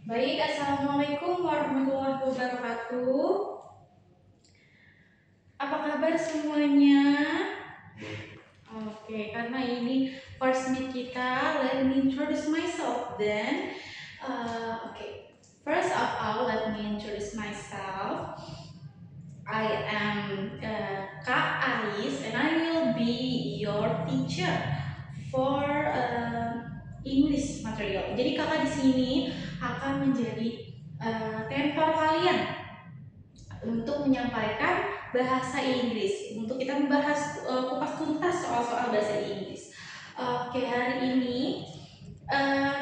Baik, Assalamualaikum warahmatullahi wabarakatuh. Apa kabar semuanya? Oke, karena ini first meet kita, let me introduce myself then. Okay, first of all, let me introduce myself. I am Kak Ais, and I will be your teacher for English material. Jadi kakak di sini akan menjadi mentor kalian untuk menyampaikan bahasa Inggris. Untuk kita membahas kupas tuntas soal-soal bahasa Inggris. Oke, hari ini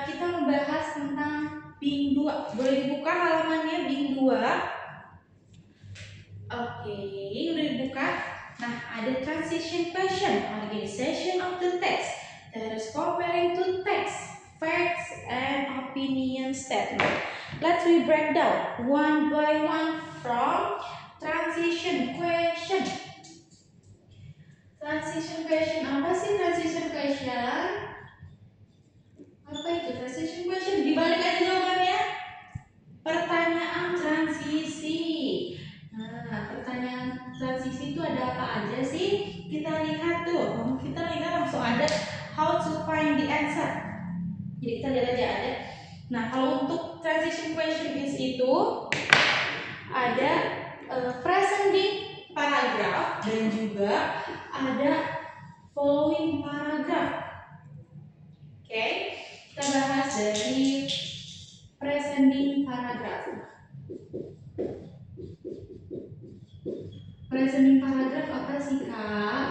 kita membahas tentang Bing 2. Boleh dibuka halamannya Bing 2. Oke, udah dibuka. Nah, ada transition question, organization of the text, terus comparing to text, facts, and opinion statement. Let's we break down one by one from transition question. Transition question, apa sih transition question? Apa itu transition question? Dibalik aja jawabannya. Pertanyaan transisi. Nah, pertanyaan transisi itu ada apa aja sih? Kita lihat tuh. Kita lihat langsung ada how to find the answer. Jadi kita lihat aja ada. Nah, kalau untuk transition question itu ada presenting paragraph dan juga ada following paragraph. Oke, kita bahas dari presenting paragraph. Presenting paragraph apa sih kak?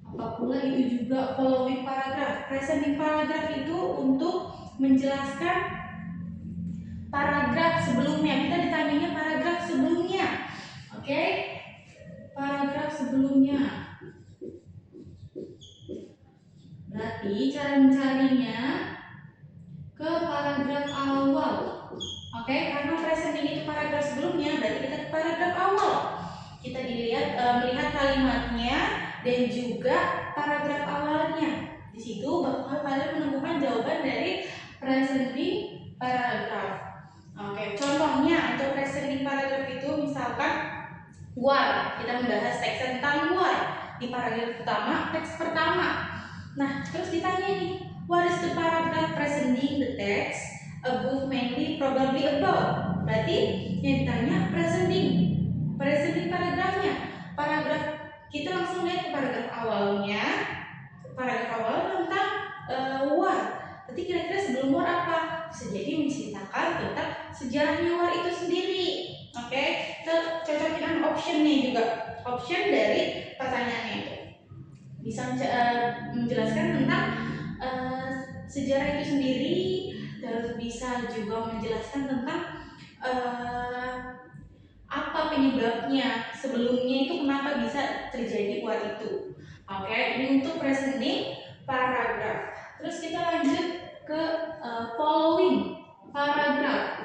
Apa pula itu juga following paragraph? Presenting paragraph itu untuk menjelaskan paragraf sebelumnya. Kita ditanyanya paragraf sebelumnya. Oke? Paragraf sebelumnya. Berarti cara mencarinya ke paragraf awal. Oke? Karena presenting itu paragraf sebelumnya, berarti kita ke paragraf awal. Kita melihat kalimatnya dan juga paragraf awalnya. Di situ bakal kalian menemukan jawaban dari presenting paragraph. Oke, contohnya untuk presenting paragraph itu misalkan why, kita membahas teks tentang why di paragraf pertama, teks pertama. Nah, terus ditanya nih, what is the paragraph presenting the text above, mainly, probably, about? Berarti yang ditanya presenting paragrafnya. Paragraf kita langsung lihat ke paragraf awalnya. Paragraf awal tentang war. Berarti kira-kira sebelum war apa? Bisa jadi menceritakan tentang sejarahnya war itu sendiri. Oke, kita cocokin optionnya juga. Option dari pertanyaannya itu bisa menjelaskan tentang sejarah itu sendiri, terus bisa juga menjelaskan tentang apa penyebabnya sebelumnya itu kenapa bisa terjadi war itu. Oke, ini untuk presenting paragraph. Terus kita lanjut ke following paragraph.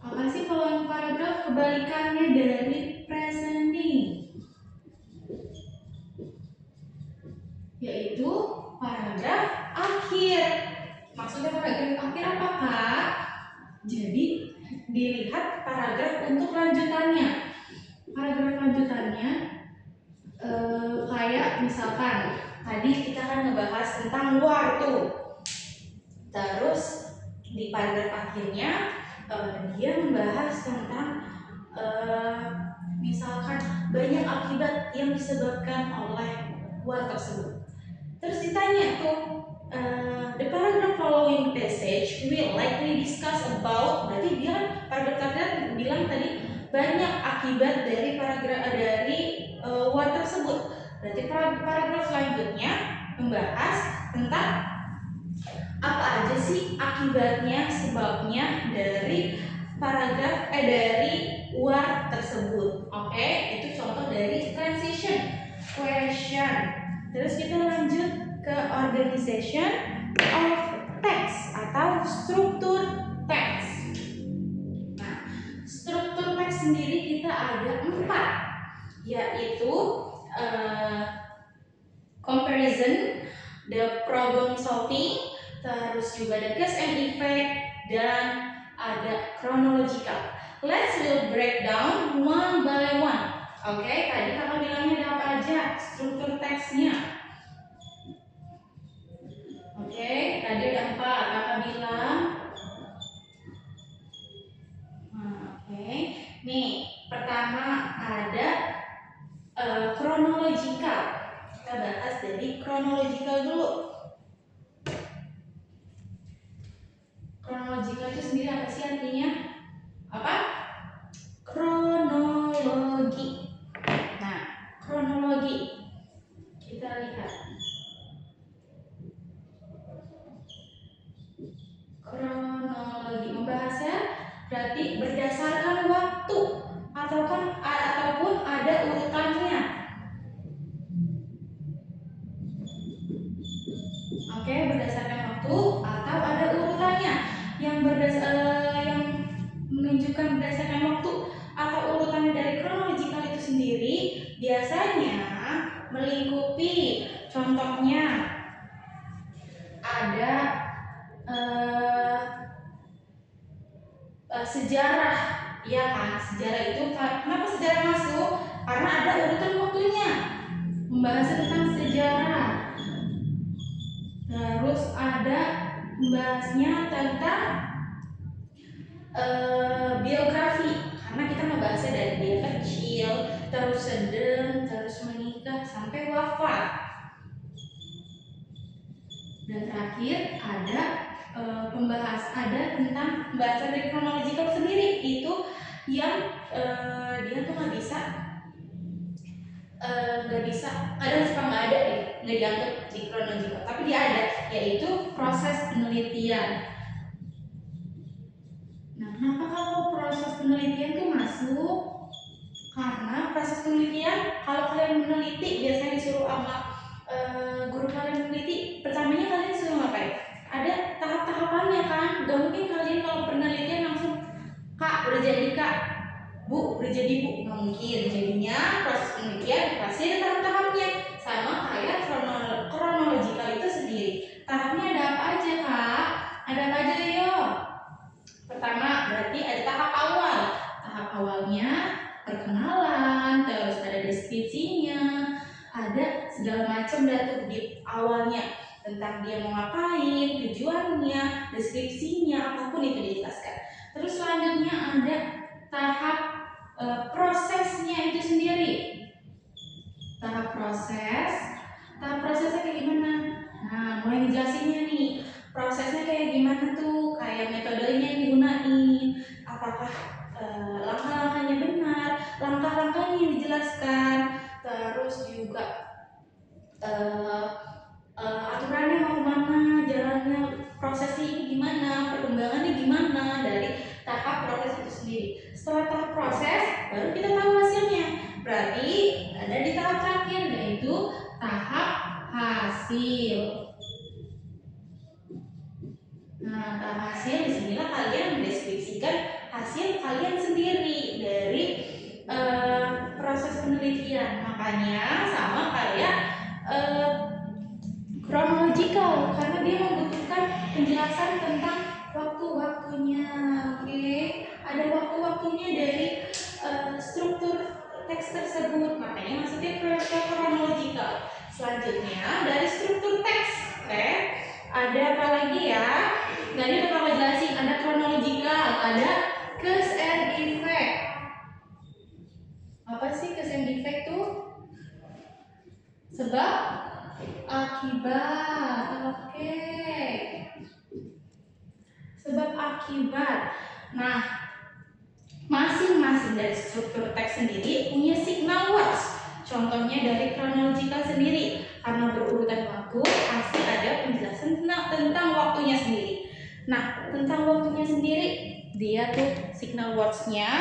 Apa sih following paragraph? Kebalikannya dari presenting, yaitu paragraf akhir. Maksudnya paragraf akhir apa kak? Jadi dilihat paragraf untuk lanjutannya. Paragraf lanjutannya kayak misalkan tadi kita kan ngebahas tentang war tuh. Terus di paragraf akhirnya dia membahas tentang misalkan banyak akibat yang disebabkan oleh war tersebut. Terus ditanya tuh, the paragraph following passage will likely discuss about, berarti dia kan paragraf terakhir bilang tadi banyak akibat dari war tersebut. Berarti paragraf selanjutnya membahas tentang apa aja sih akibatnya, sebabnya dari dari war tersebut. Oke, itu contoh dari transition question. Terus kita lanjut ke organization of text atau struktur teks. Nah, struktur teks sendiri kita ada 4, yaitu comparison, the problem solving, terus juga ada cause and effect, dan ada chronological. Let's will break down one by one. Oke, tadi kakak bilangnya ada apa aja struktur teksnya. Oke, tadi ada 4 kakak bilang. Oke, nih pertama ada chronological. Kita bahas dari chronological dulu. Chronological itu sendiri apa sih artinya? Apa? Kronologi. Nah, kronologi kita lihat. Kronologi membahasnya berarti berdasarkan waktu ataupun ada urutannya. Oke, berdasarkan waktu atau ada urutannya. Yang menunjukkan berdasarkan waktu atau urutannya dari chronological itu sendiri biasanya melingkupi, contohnya ada sejarah, ya kan? Sejarah itu kenapa sejarah masuk? Karena ada urutan waktunya, membahas tentang sejarah. Terus ada membahasnya tentang biografi, karena kita membahasnya dari dia kecil, terus sedang, terus menikah sampai wafat. Dan terakhir ada ada tentang pembahasan dari chronological sendiri, itu yang dia tuh nggak bisa ada suka nggak ada deh, nggak dianggap di chronological, tapi dia ada, yaitu proses penelitian. Nah, kenapa kalau proses penelitian tuh masuk? Karena proses penelitian, kalau kalian meneliti biasanya disuruh sama guru kalian meneliti, pertamanya kalian disuruh ngapain? Ada tahap-tahapannya kan? Gak mungkin kalian kalau penelitian langsung Kak udah jadi Kak, Bu udah jadi Bu, nggak mungkin. Jadinya proses penelitian pasti ada tahap-tahapnya, sama kayak chronological itu sendiri. Tahapnya ada apa aja Kak? Ada apa aja yo? Pertama berarti ada tahap awal. Tahap awalnya perkenalan, terus ada deskripsinya, ada segala macam data di awalnya tentang dia mau ngapain, tujuannya, deskripsinya, apapun itu dijelaskan. Terus selanjutnya ada tahap prosesnya itu sendiri. Tahap prosesnya kayak gimana? Nah, mulai dijelasinnya nih. Prosesnya kayak gimana tuh? Kayak metodenya yang digunain, apakah langkah-langkahnya benar, langkah-langkahnya yang dijelaskan, terus juga aturannya mau kemana, jalannya, prosesnya ini gimana, perkembangannya gimana dari tahap proses itu sendiri. Setelah tahap proses, baru kita tahu hasilnya. Berarti ada di tahap terakhir, yaitu tahap hasil. Nah, tahap hasil disinilah kalian mendeskripsikan hasil kalian sendiri dari proses penelitian. Makanya sama kayak chronological, karena dia membutuhkan penjelasan tentang waktu-waktunya. Oke, ada waktu-waktunya dari struktur teks tersebut, makanya maksudnya chronological. Selanjutnya dari struktur teks, oke, ada apa lagi ya? Tadi udah kakak jelasin, ada chronological, ada cause and effect. Apa sih cause and effect tuh? Sebab akibat. Oke. Sebab akibat. Nah, masing-masing dari struktur teks sendiri punya signal words. Contohnya dari chronological sendiri, karena berurutan waktu pasti ada penjelasan tentang waktunya sendiri. Nah, tentang waktunya sendiri, dia tuh signal words-nya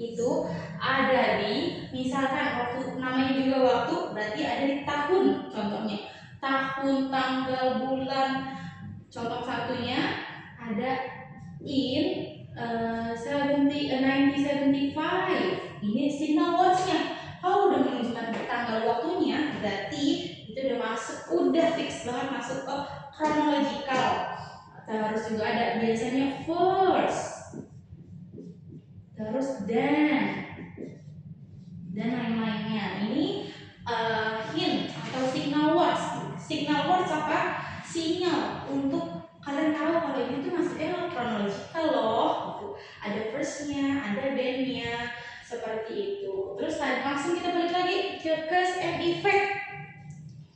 itu ada di, misalkan waktu, namanya juga waktu, berarti ada di tahun. Contohnya tahun, tanggal, bulan. Contoh satunya ada in 1975. Ini signal words-nya. Kalau udah menunjukkan tanggal waktunya, berarti itu udah masuk, udah fix banget masuk ke chronology terus juga ada biasanya first, terus dan lain-lainnya. Ini hint atau signal words. Signal words apa? Sinyal untuk kalian tahu kalau ini tuh maksudnya chronological loh. Gitu. Ada first-nya, ada then-nya, seperti itu. Terus langsung kita balik lagi ke cause and effect.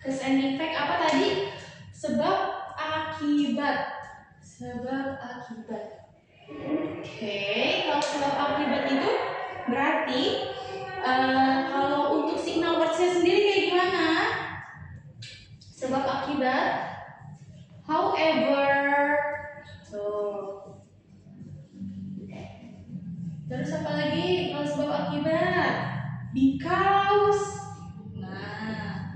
Cause and effect apa tadi? Sebab akibat. Sebab akibat. Oke, kalau sebab akibat itu berarti kalau untuk signal words-nya sendiri kayak gimana? Sebab akibat. However, tuh. Terus apa lagi kalau sebab akibat? Because. Nah.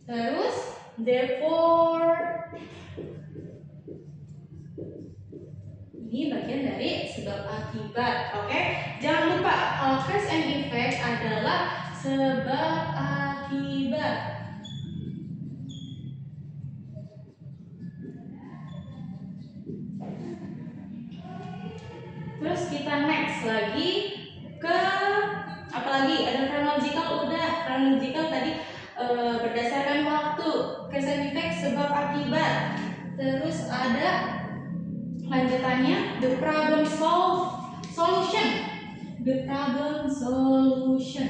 Terus therefore. Ini bagian dari sebab akibat, oke? Jangan lupa kalau cause and effect adalah sebab akibat. Terus kita next lagi ke apa lagi? Ada chronological, udah chronological tadi berdasarkan waktu, cause and effect sebab akibat. Terus ada lanjutannya the problem solution. The problem solution.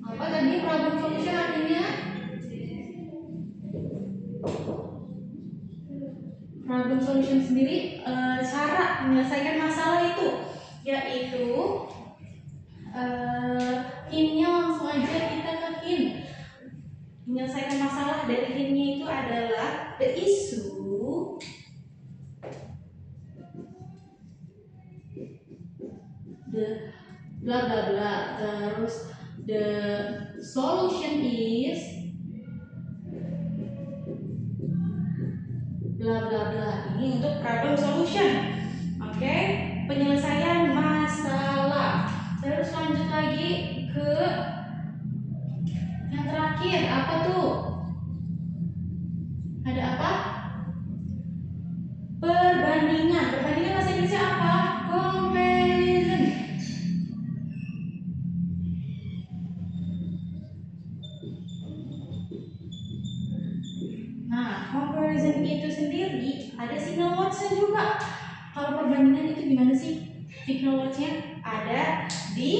Apa tadi problem solution artinya? Problem solution sendiri cara menyelesaikan masalah itu, yaitu hintnya langsung aja kita ke hint. Menyelesaikan masalah dari hintnya itu adalah the issue, the bla bla bla, terus the solution is bla bla bla. Ini untuk problem solution, oke? Penyelesaian masalah. Terus lanjut lagi ke yang terakhir, apa tuh? Ada apa? Perbandingan. Perbandingan bahasa Inggrisnya apa? Comparison. Nah, comparison itu sendiri ada signal words-nya juga. Kalau perbandingan itu gimana sih? Signal words-nya ada di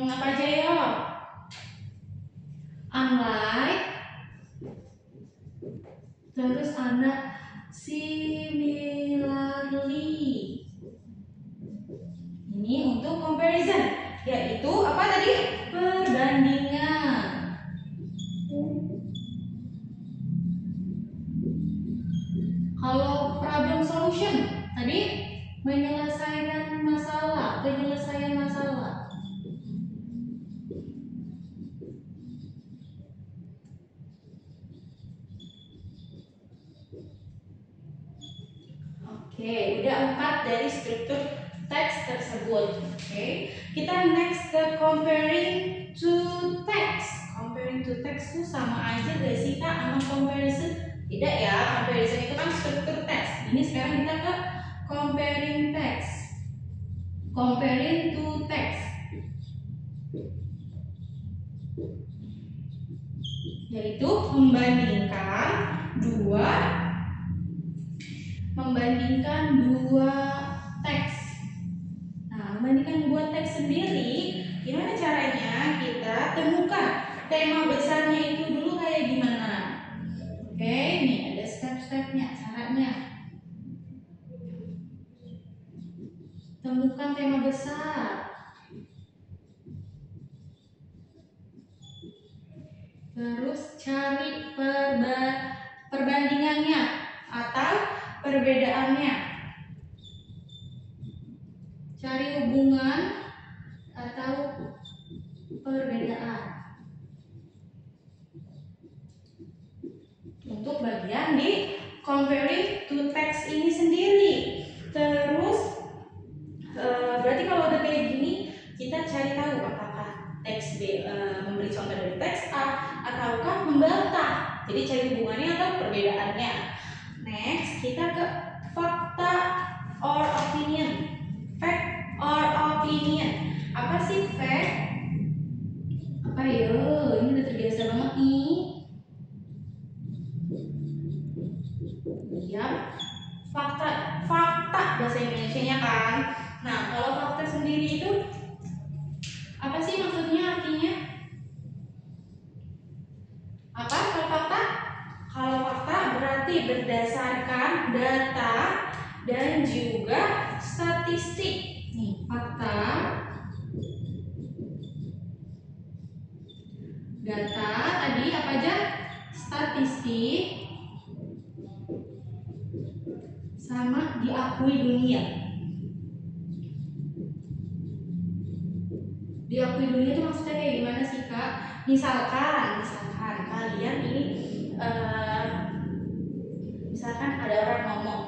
apa aja ya? Unlike, terus ada similarly. Ini untuk comparison, yaitu apa tadi? Perbandingan. Kalau problem solution tadi menyelesaikan masalah, penyelesaian masalah. Oke, udah 4 dari struktur teks tersebut. Oke, kita next ke comparing to text. Comparing to text itu sama aja gak sih Kak sama comparison? Tidak ya, comparison itu kan struktur teks. Ini sekarang kita ke comparing text. Comparing to text, yaitu membandingkan dua teks. Nah, membandingkan dua teks sendiri, gimana caranya kita temukan tema besarnya itu dulu kayak gimana? Oke, ini ada step-stepnya, caranya. Temukan tema besar. Terus cari perbandingannya atau perbedaannya. Cari hubungan atau perbedaan. Untuk bagian di comparing to text ini sendiri. Terus berarti kalau udah kayak gini, kita cari tahu apakah teks B memberi contoh dari teks A ataukah memberi membantah. Jadi cari hubungannya atau perbedaannya. Next, kita ke fakta or opinion. Fact or opinion. Apa sih fact? Apa yo? Ini udah terbiasa banget nih. Ya, fakta bahasa Indonesianya kan. Nah, kalau fakta sendiri itu apa sih maksudnya, artinya? Apa kalau fakta? Kalau fakta berarti berdasarkan data dan juga statistik. Nih, fakta, data, tadi apa aja? Statistik, sama diakui dunia. Diakui dunia itu maksudnya kayak gimana sih, Kak? Misalkan kalian ini misalkan ada orang ngomong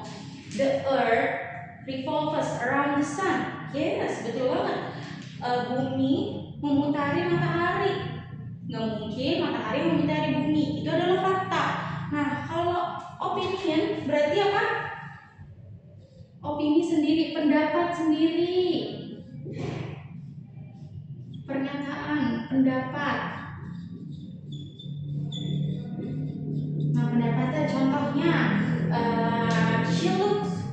the earth revolves around the sun. Yes, betul banget. Bumi memutari matahari. Nggak mungkin matahari memutari bumi. Itu adalah fakta. Nah, kalau opinion berarti apa? Opini sendiri, pendapat sendiri, pernyataan, pendapat. Nah, pendapatnya contohnya she looks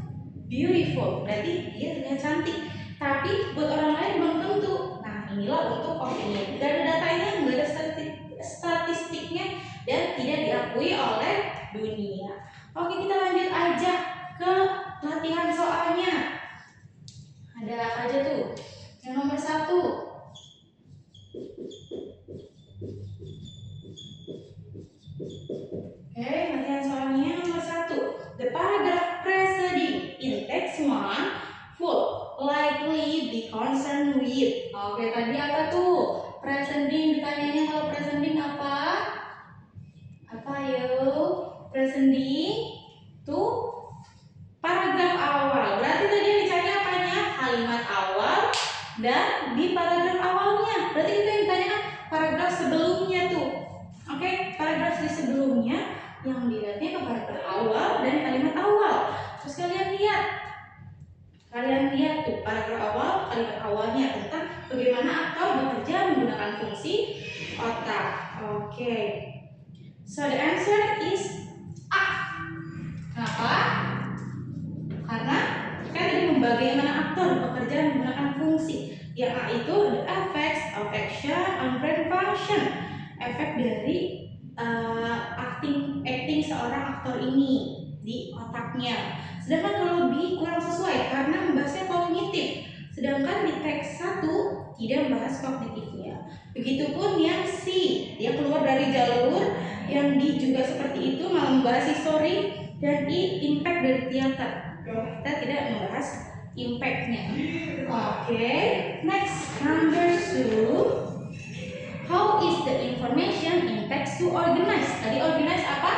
beautiful, berarti dia terlihat cantik. Tapi buat orang lain belum tentu. Nah, inilah untuk opini. Tidak ada datanya, nggak ada statistiknya, dan tidak diakui oleh dunia. Oke, kita lanjut aja ke latihan soalnya. Ada apa aja tuh? Yang nomor 1. Oke, latihan soalnya nomor 1. The paragraph preceding in text 1 would likely be concerned with. Oke, tadi apa tuh? Preceding, ditanyanya kalau preceding apa? Apa yuk? Preceding tuh paragraf awal. Berarti tadi yang dicari apanya? Kalimat awal dan di paragraf awalnya. Berarti kita yang ditanyakan paragraf sebelumnya tuh. Oke, paragraf di sebelumnya yang dilihatnya ke paragraf awal dan kalimat awal. Terus kalian lihat tuh paragraf awal, kalimat awalnya tentang bagaimana aktor bekerja menggunakan fungsi otak. Oke. So the answer is A. Kenapa? Karena kan ini bagaimana aktor bekerja menggunakan fungsi. Yang A itu the effects of action on brain function. Efek dari acting seorang aktor ini di otaknya. Sedangkan kalau B kurang sesuai karena membahasnya kognitif. Sedangkan di teks 1 tidak membahas kognitifnya. Begitupun yang C, dia keluar dari jalur. Yang D juga seperti itu, malah membahas histori. Dan E, impact dari teater. Kita tidak membahas impactnya. Oke, next number 2. How is the information in text to organize? Tadi organize apa?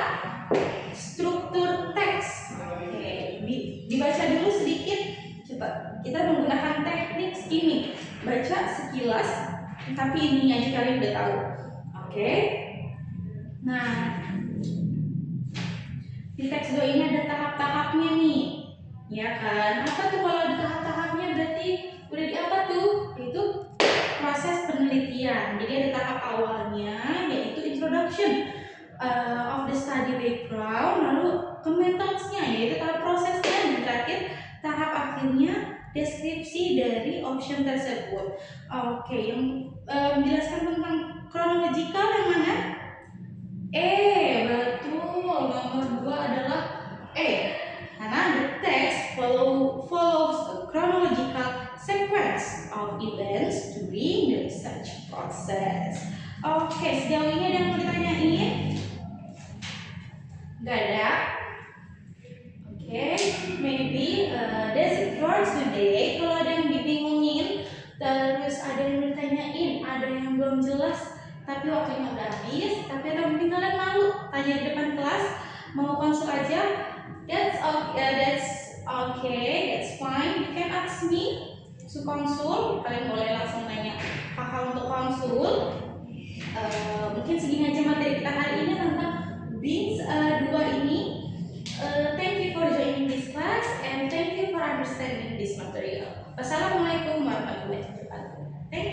Struktur teks. Oke, dibaca dulu sedikit. Coba kita menggunakan teknik skimming. Baca sekilas, tapi ininya aja kalian udah tahu. Oke. Nah, di teks 2 ini ada tahap-tahapnya nih. Ya kan? Apa tuh kalau ada tahap-tahapnya berarti udah di apa tuh? Itu proses penelitian. Jadi ada tahap awalnya yaitu introduction of the study background, lalu ke methods-nya yaitu tahap prosesnya, dan terakhir tahap akhirnya deskripsi dari option tersebut. Oke, yang menjelaskan tentang chronological yang mana? Betul. Nomor 2 adalah karena the text follows a chronological sequence of events during the research process. Oke, sejauh ini ada yang mau ditanyain? Gak ada? Oke, maybe that's it for today. Kalau ada yang dibingungin, terus ada yang ditanyain, ada yang belum jelas, tapi waktunya udah habis, tapi atau mungkin kalian malu tanya di depan kelas, mau konsul aja, that's okay, that's fine. You can ask me to konsul. Kalian boleh langsung nanya kakak untuk konsul. Mungkin segini aja materi kita hari ini tentang BINS 2 ini. Thank you for joining this class and thank you for understanding this material. Wassalamualaikum warahmatullahi wabarakatuh. Thank you.